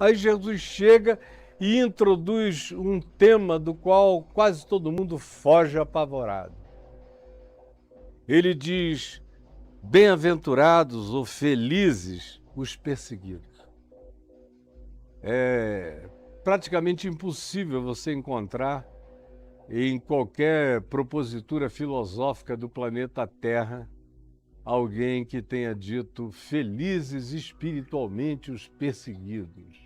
Aí Jesus chega e introduz um tema do qual quase todo mundo foge apavorado. Ele diz: bem-aventurados ou felizes os perseguidos. É praticamente impossível você encontrar em qualquer propositura filosófica do planeta Terra alguém que tenha dito felizes espiritualmente os perseguidos.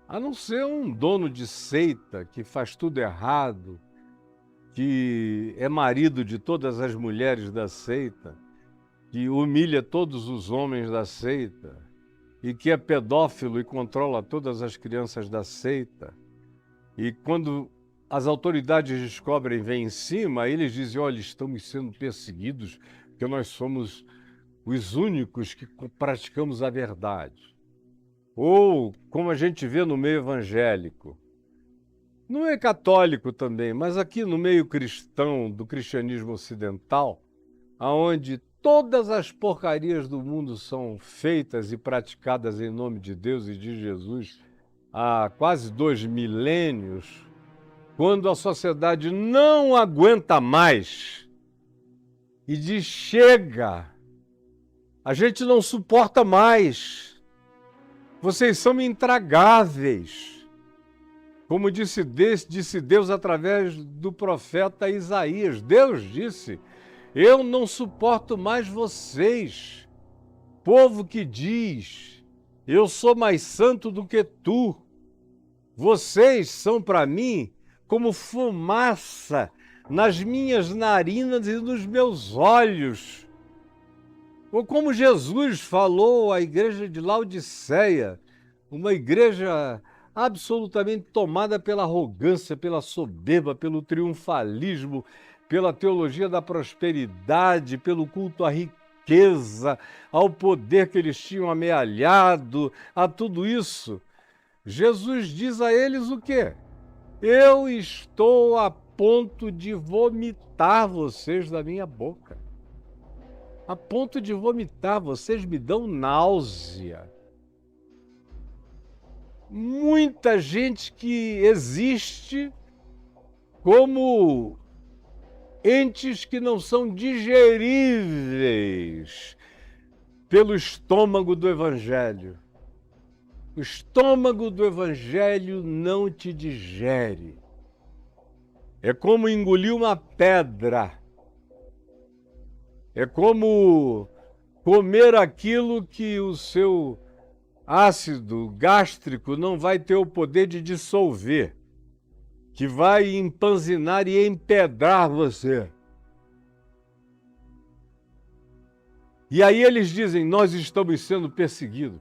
A não ser um dono de seita que faz tudo errado, que é marido de todas as mulheres da seita, que humilha todos os homens da seita e que é pedófilo e controla todas as crianças da seita. E quando as autoridades descobrem, vem em cima, eles dizem: olha, estamos sendo perseguidos porque nós somos os únicos que praticamos a verdade. Ou, como a gente vê no meio evangélico, não é católico também, mas aqui no meio cristão, do cristianismo ocidental, aonde todas as porcarias do mundo são feitas e praticadas em nome de Deus e de Jesus há quase 2 milênios, quando a sociedade não aguenta mais e diz: chega, a gente não suporta mais, vocês são intragáveis. Como disse Deus através do profeta Isaías. Deus disse: eu não suporto mais vocês, povo que diz: eu sou mais santo do que tu. Vocês são para mim como fumaça nas minhas narinas e nos meus olhos. Ou como Jesus falou à igreja de Laodiceia, uma igreja absolutamente tomada pela arrogância, pela soberba, pelo triunfalismo, pela teologia da prosperidade, pelo culto à riqueza, ao poder que eles tinham amealhado, a tudo isso. Jesus diz a eles o quê? Eu estou a ponto de vomitar vocês da minha boca. A ponto de vomitar, vocês me dão náusea. Muita gente que existe como entes que não são digeríveis pelo estômago do Evangelho. O estômago do Evangelho não te digere. É como engolir uma pedra. É como comer aquilo que o seu ácido gástrico não vai ter o poder de dissolver, que vai empanzinar e empedrar você. E aí eles dizem: nós estamos sendo perseguidos.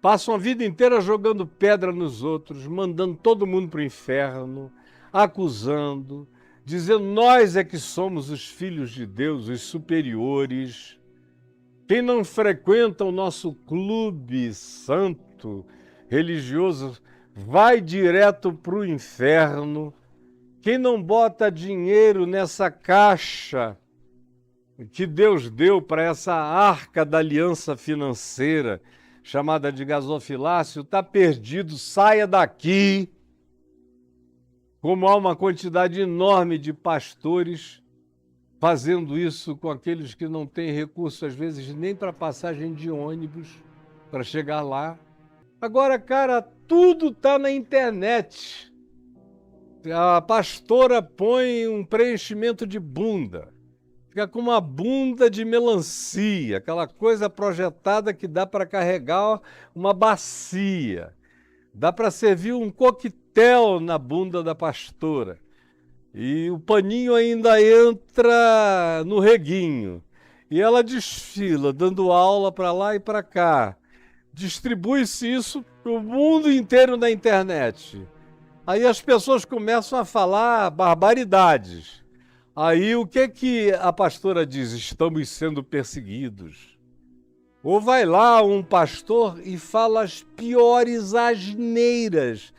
Passam a vida inteira jogando pedra nos outros, mandando todo mundo para o inferno, acusando, dizendo: nós é que somos os filhos de Deus, os superiores. Quem não frequenta o nosso clube santo, religioso, vai direto para o inferno. Quem não bota dinheiro nessa caixa que Deus deu para essa arca da aliança financeira, chamada de gasofilácio, está perdido, saia daqui. Como há uma quantidade enorme de pastores fazendo isso com aqueles que não têm recurso, às vezes, nem para passagem de ônibus, para chegar lá. Agora, cara, tudo está na internet. A pastora põe um preenchimento de bunda. Fica com uma bunda de melancia, aquela coisa projetada que dá para carregar uma bacia. Dá para servir um coquetel na bunda da pastora. E o paninho ainda entra no reguinho. E ela desfila, dando aula para lá e para cá. Distribui-se isso para o mundo inteiro na internet. Aí as pessoas começam a falar barbaridades. Aí o que a pastora diz? Estamos sendo perseguidos. Ou vai lá um pastor e fala as piores asneiras,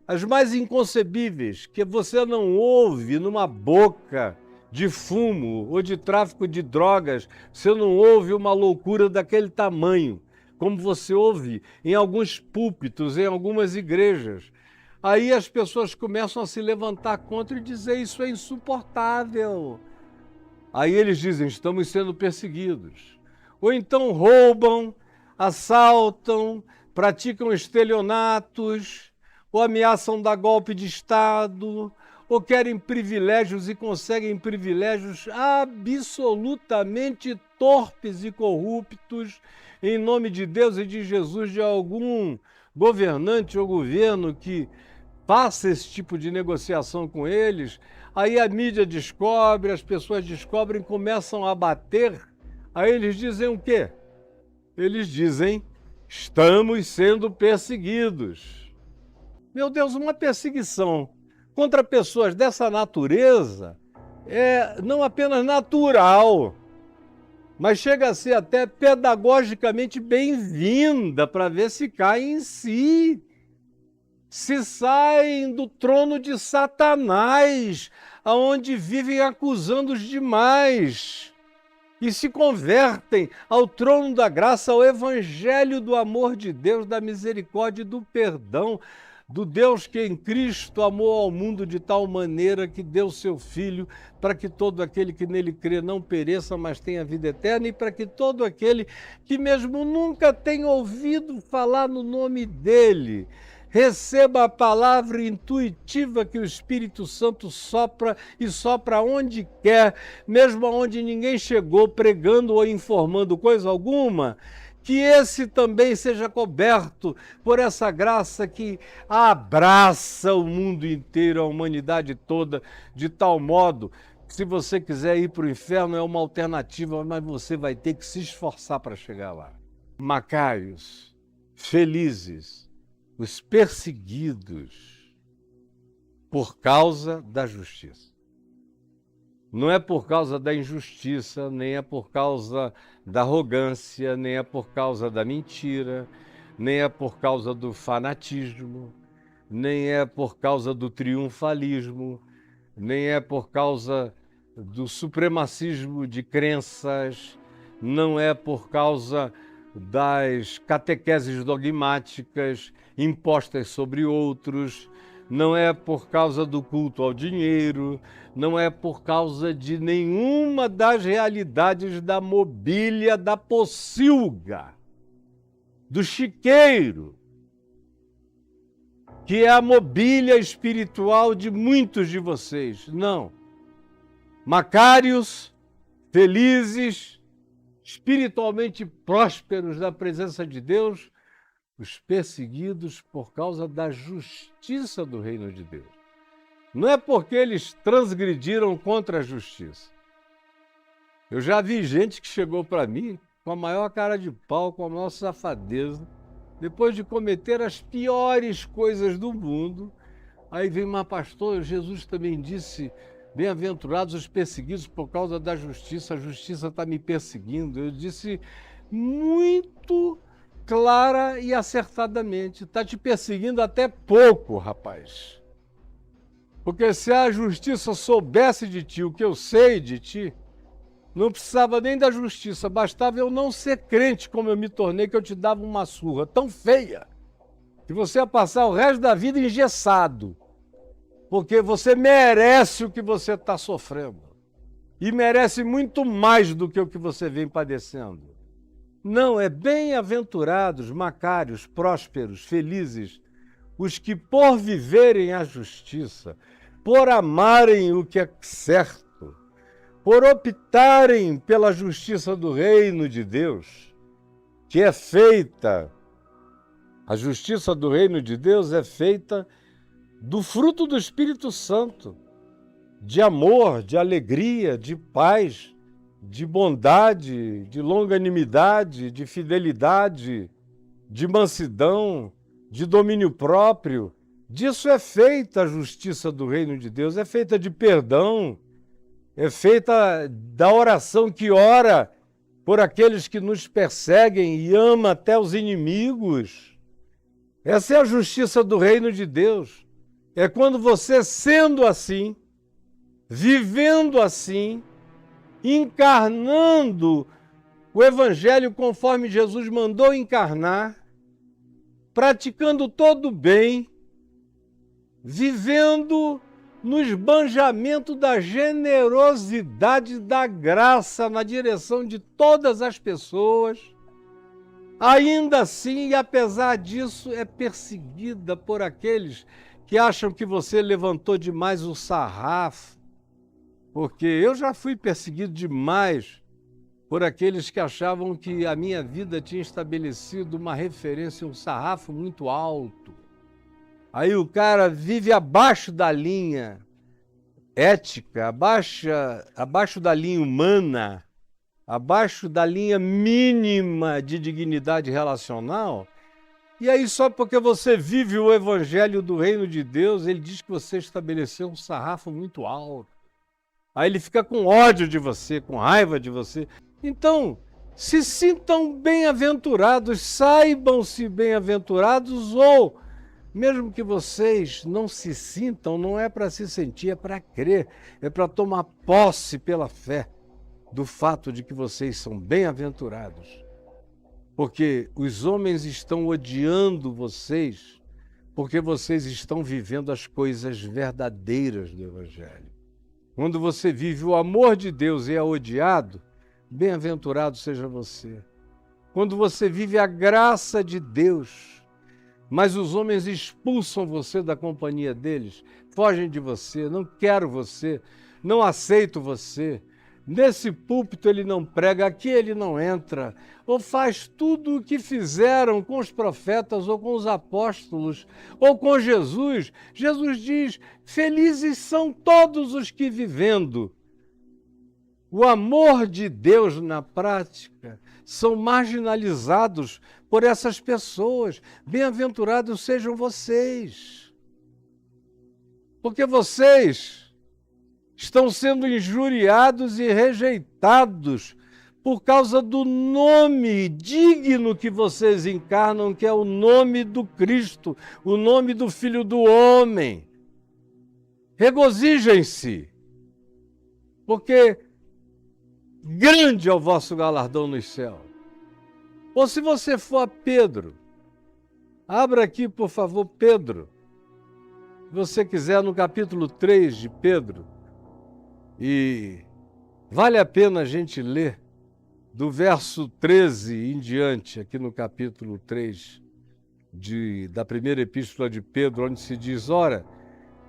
as mais inconcebíveis, que você não ouve numa boca de fumo ou de tráfico de drogas, você não ouve uma loucura daquele tamanho. como você ouve em alguns púlpitos, em algumas igrejas. Aí as pessoas começam a se levantar contra e dizer: isso é insuportável. Aí eles dizem: estamos sendo perseguidos. Ou então roubam, assaltam, praticam estelionatos, ou ameaçam dar golpe de Estado, ou querem privilégios e conseguem privilégios absolutamente torpes e corruptos, em nome de Deus e de Jesus, de algum governante ou governo que faça esse tipo de negociação com eles. Aí a mídia descobre, as pessoas descobrem, começam a bater. Aí eles dizem o quê? Eles dizem: estamos sendo perseguidos. Meu Deus, uma perseguição contra pessoas dessa natureza é não apenas natural, mas chega a ser até pedagogicamente bem-vinda para ver se caem em si, se saem do trono de Satanás, aonde vivem acusando os demais, e se convertem ao trono da graça, ao evangelho do amor de Deus, da misericórdia e do perdão, do Deus que em Cristo amou ao mundo de tal maneira que deu seu Filho, para que todo aquele que nele crê não pereça, mas tenha vida eterna, e para que todo aquele que mesmo nunca tenha ouvido falar no nome dele, receba a palavra intuitiva que o Espírito Santo sopra e sopra onde quer, mesmo aonde ninguém chegou pregando ou informando coisa alguma, que esse também seja coberto por essa graça que abraça o mundo inteiro, a humanidade toda, de tal modo que se você quiser ir para o inferno é uma alternativa, mas você vai ter que se esforçar para chegar lá. Macários, felizes, os perseguidos por causa da justiça. Não é por causa da injustiça, nem é por causa da arrogância, nem é por causa da mentira, nem é por causa do fanatismo, nem é por causa do triunfalismo, nem é por causa do supremacismo de crenças, não é por causa das catequeses dogmáticas impostas sobre outros, não é por causa do culto ao dinheiro, não é por causa de nenhuma das realidades da mobília, da pocilga, do chiqueiro, que é a mobília espiritual de muitos de vocês. Não. Macários, felizes, espiritualmente prósperos da presença de Deus, os perseguidos por causa da justiça do reino de Deus. Não é porque eles transgrediram contra a justiça. Eu já vi gente que chegou para mim com a maior cara de pau, com a maior safadeza, depois de cometer as piores coisas do mundo. Aí vem, mas pastor, Jesus também disse: bem-aventurados os perseguidos por causa da justiça, a justiça está me perseguindo. Eu disse muito clara e acertadamente: está te perseguindo até pouco, rapaz. Porque se a justiça soubesse de ti o que eu sei de ti, não precisava nem da justiça, bastava eu não ser crente como eu me tornei, que eu te dava uma surra tão feia que você ia passar o resto da vida engessado, porque você merece o que você está sofrendo e merece muito mais do que o que você vem padecendo. Não, é bem-aventurados, macários, prósperos, felizes, os que por viverem a justiça, por amarem o que é certo, por optarem pela justiça do reino de Deus, que é feita, a justiça do reino de Deus é feita do fruto do Espírito Santo, de amor, de alegria, de paz, de bondade, de longanimidade, de fidelidade, de mansidão, de domínio próprio. Disso é feita a justiça do reino de Deus, é feita de perdão, é feita da oração que ora por aqueles que nos perseguem e ama até os inimigos. Essa é a justiça do reino de Deus. É quando você, sendo assim, vivendo assim, encarnando o Evangelho conforme Jesus mandou encarnar, praticando todo o bem, vivendo no esbanjamento da generosidade da graça na direção de todas as pessoas, ainda assim, e apesar disso, é perseguida por aqueles que acham que você levantou demais o sarrafo, porque eu já fui perseguido demais por aqueles que achavam que a minha vida tinha estabelecido uma referência, um sarrafo muito alto. Aí o cara vive abaixo da linha ética, abaixo da linha humana, abaixo da linha mínima de dignidade relacional. E aí só porque você vive o evangelho do reino de Deus, ele diz que você estabeleceu um sarrafo muito alto. Aí ele fica com ódio de você, com raiva de você. Então, se sintam bem-aventurados, saibam-se bem-aventurados, ou mesmo que vocês não se sintam, não é para se sentir, é para crer, é para tomar posse pela fé do fato de que vocês são bem-aventurados. Porque os homens estão odiando vocês, porque vocês estão vivendo as coisas verdadeiras do Evangelho. Quando você vive o amor de Deus e é odiado, bem-aventurado seja você. Quando você vive a graça de Deus, mas os homens expulsam você da companhia deles, fogem de você, não quero você, não aceito você. Nesse púlpito ele não prega, aqui ele não entra, ou faz tudo o que fizeram com os profetas, ou com os apóstolos, ou com Jesus. Jesus diz, felizes são todos os que vivendo o amor de Deus na prática, são marginalizados por essas pessoas. Bem-aventurados sejam vocês, porque vocês estão sendo injuriados e rejeitados por causa do nome digno que vocês encarnam, que é o nome do Cristo, o nome do Filho do Homem. Regozijem-se, porque grande é o vosso galardão nos céus. Ou se você for a Pedro, abra aqui, por favor, Pedro. Se você quiser, no capítulo 3 de Pedro, e vale a pena a gente ler do verso 13 em diante, aqui no capítulo 3 da primeira epístola de Pedro, onde se diz, ora,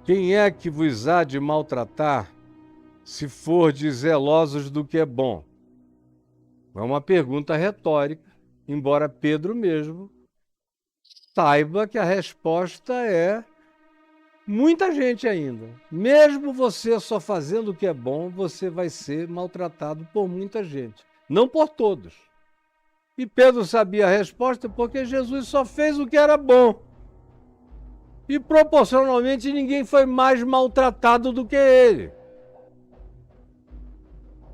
quem é que vos há de maltratar, se fordes zelosos do que é bom? É uma pergunta retórica, embora Pedro mesmo saiba que a resposta é muita gente ainda. Mesmo você só fazendo o que é bom, você vai ser maltratado por muita gente, não por todos. E Pedro sabia a resposta porque Jesus só fez o que era bom. E proporcionalmente ninguém foi mais maltratado do que ele.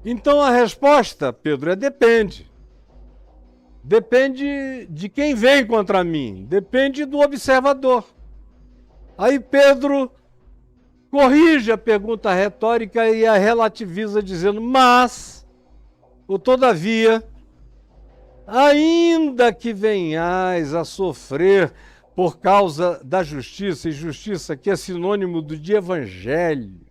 Então a resposta, Pedro, é depende. Depende de quem vem contra mim, depende do observador. Aí Pedro corrige a pergunta retórica e a relativiza dizendo, mas, ou todavia, ainda que venhais a sofrer por causa da justiça, e justiça que é sinônimo de evangelho,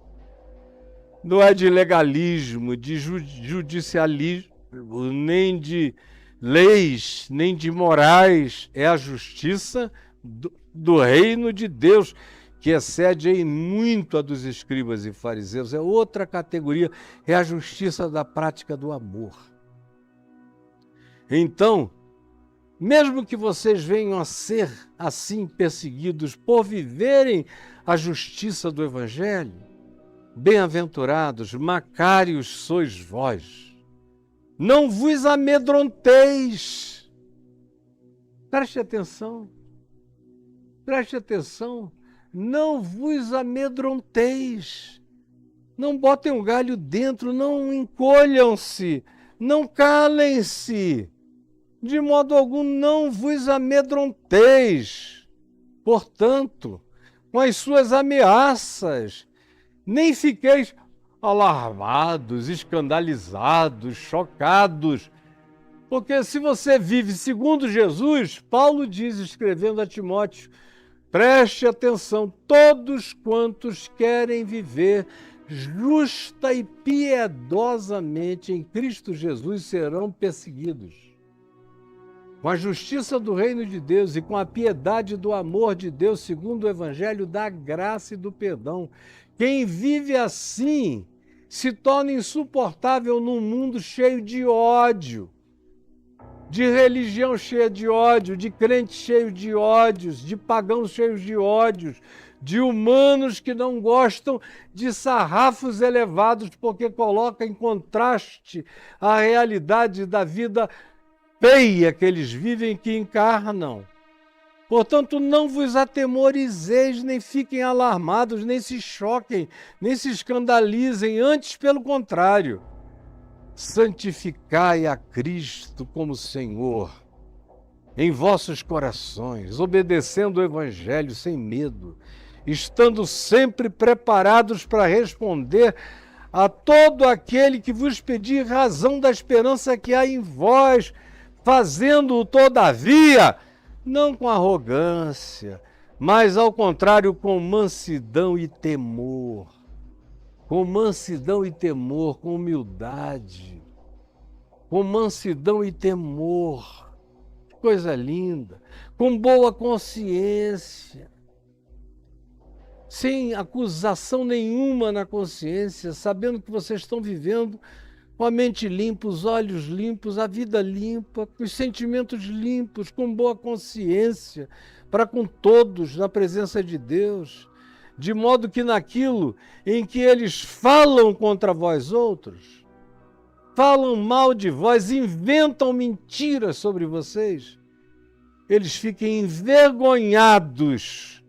não é de legalismo, de judicialismo, nem de leis, nem de morais, é a justiça do reino de Deus, que excede em muito a dos escribas e fariseus, é outra categoria, é a justiça da prática do amor. Então, mesmo que vocês venham a ser assim perseguidos por viverem a justiça do Evangelho, bem-aventurados, macários sois vós. Não vos amedronteis. Preste atenção. Preste atenção. Não vos amedronteis. Não botem um galho dentro, não encolham-se, não calem-se. De modo algum não vos amedronteis. Portanto, com as suas ameaças, nem fiqueis alarmados, escandalizados, chocados. Porque se você vive segundo Jesus, Paulo diz, escrevendo a Timóteo, preste atenção, todos quantos querem viver justa e piedosamente em Cristo Jesus serão perseguidos. Com a justiça do reino de Deus e com a piedade do amor de Deus, segundo o evangelho da graça e do perdão. Quem vive assim se torna insuportável num mundo cheio de ódio, de religião cheia de ódio, de crentes cheios de ódios, de pagãos cheios de ódios, de humanos que não gostam de sarrafos elevados porque coloca em contraste a realidade da vida feia que eles vivem, que encarnam. Portanto, não vos atemorizeis, nem fiquem alarmados, nem se choquem, nem se escandalizem, antes pelo contrário. Santificai a Cristo como Senhor em vossos corações, obedecendo o Evangelho sem medo, estando sempre preparados para responder a todo aquele que vos pedir razão da esperança que há em vós, fazendo-o todavia, não com arrogância, mas ao contrário com mansidão e temor. Com mansidão e temor, com humildade, com mansidão e temor, que coisa linda, com boa consciência, sem acusação nenhuma na consciência, sabendo que vocês estão vivendo com a mente limpa, os olhos limpos, a vida limpa, os sentimentos limpos, com boa consciência, para com todos, na presença de Deus, de modo que naquilo em que eles falam contra vós outros, falam mal de vós, inventam mentiras sobre vocês, eles fiquem envergonhados.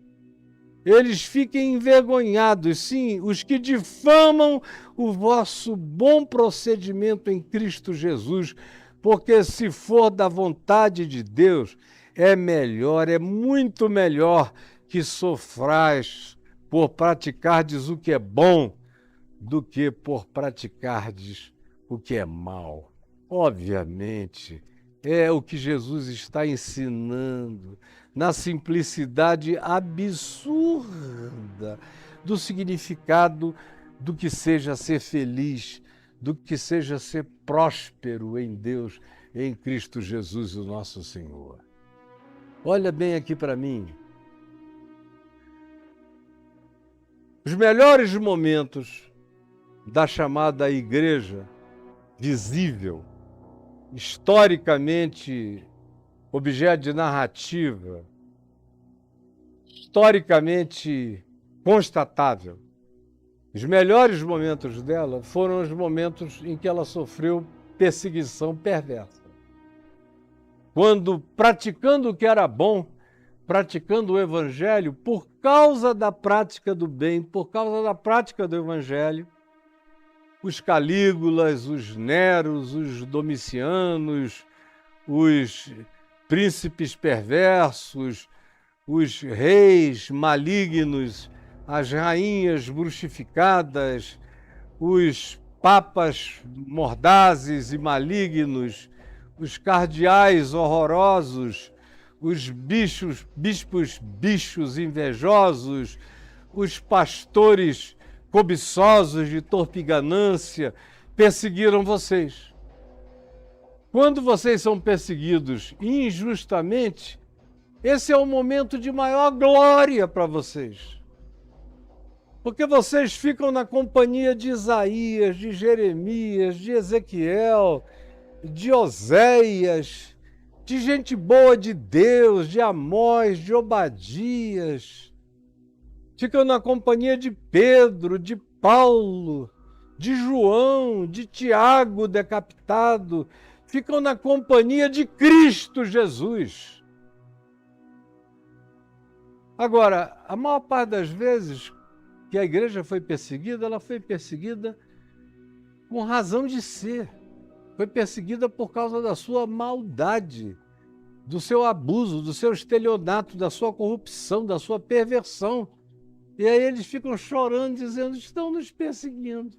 Eles fiquem envergonhados, sim, os que difamam o vosso bom procedimento em Cristo Jesus, porque se for da vontade de Deus, é melhor, é muito melhor que sofrais por praticardes o que é bom do que por praticardes o que é mal. Obviamente, é o que Jesus está ensinando na simplicidade absurda do significado do que seja ser feliz, do que seja ser próspero em Deus, em Cristo Jesus, o nosso Senhor. Olha bem aqui para mim. Os melhores momentos da chamada igreja visível, historicamente objeto de narrativa, historicamente constatável, os melhores momentos dela foram os momentos em que ela sofreu perseguição perversa. Quando, praticando o que era bom, praticando o Evangelho, por causa da prática do bem, por causa da prática do Evangelho, os Calígulas, os Neros, os Domicianos, os príncipes perversos, os reis malignos, as rainhas bruxificadas, os papas mordazes e malignos, os cardeais horrorosos, os bispos invejosos, os pastores cobiçosos de torpe ganância, perseguiram vocês. Quando vocês são perseguidos injustamente, esse é o momento de maior glória para vocês. Porque vocês ficam na companhia de Isaías, de Jeremias, de Ezequiel, de Oséias, de gente boa de Deus, de Amós, de Obadias. Ficam na companhia de Pedro, de Paulo, de João, de Tiago decapitado. Ficam na companhia de Cristo Jesus. Agora, a maior parte das vezes que a igreja foi perseguida, ela foi perseguida com razão de ser. Foi perseguida por causa da sua maldade, do seu abuso, do seu estelionato, da sua corrupção, da sua perversão. E aí eles ficam chorando, dizendo, estão nos perseguindo.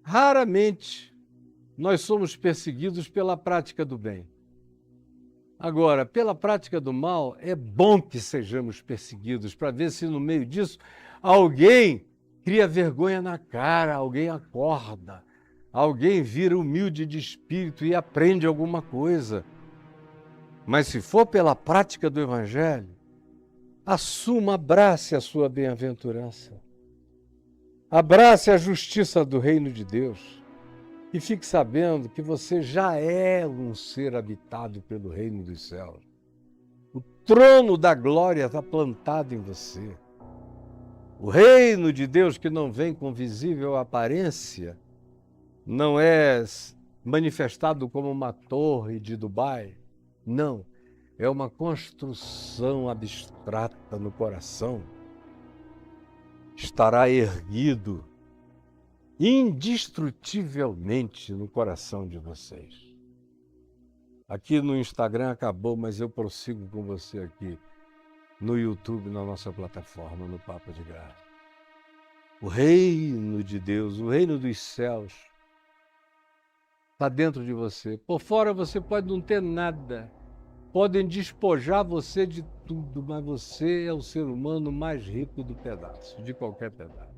Raramente nós somos perseguidos pela prática do bem. Agora, pela prática do mal, é bom que sejamos perseguidos, para ver se no meio disso alguém cria vergonha na cara, alguém acorda, alguém vira humilde de espírito e aprende alguma coisa. Mas se for pela prática do Evangelho, assuma, abrace a sua bem-aventurança. Abrace a justiça do reino de Deus. E fique sabendo que você já é um ser habitado pelo reino dos céus. O trono da glória está plantado em você. O reino de Deus, que não vem com visível aparência, não é manifestado como uma torre de Dubai. Não, é uma construção abstrata no coração. Estará erguido indestrutivelmente no coração de vocês. Aqui no Instagram acabou, mas eu prossigo com você aqui no YouTube, na nossa plataforma, no Papo de Graça. O reino de Deus, o reino dos céus, está dentro de você. Por fora você pode não ter nada. Podem despojar você de tudo, mas você é o ser humano mais rico do pedaço, de qualquer pedaço.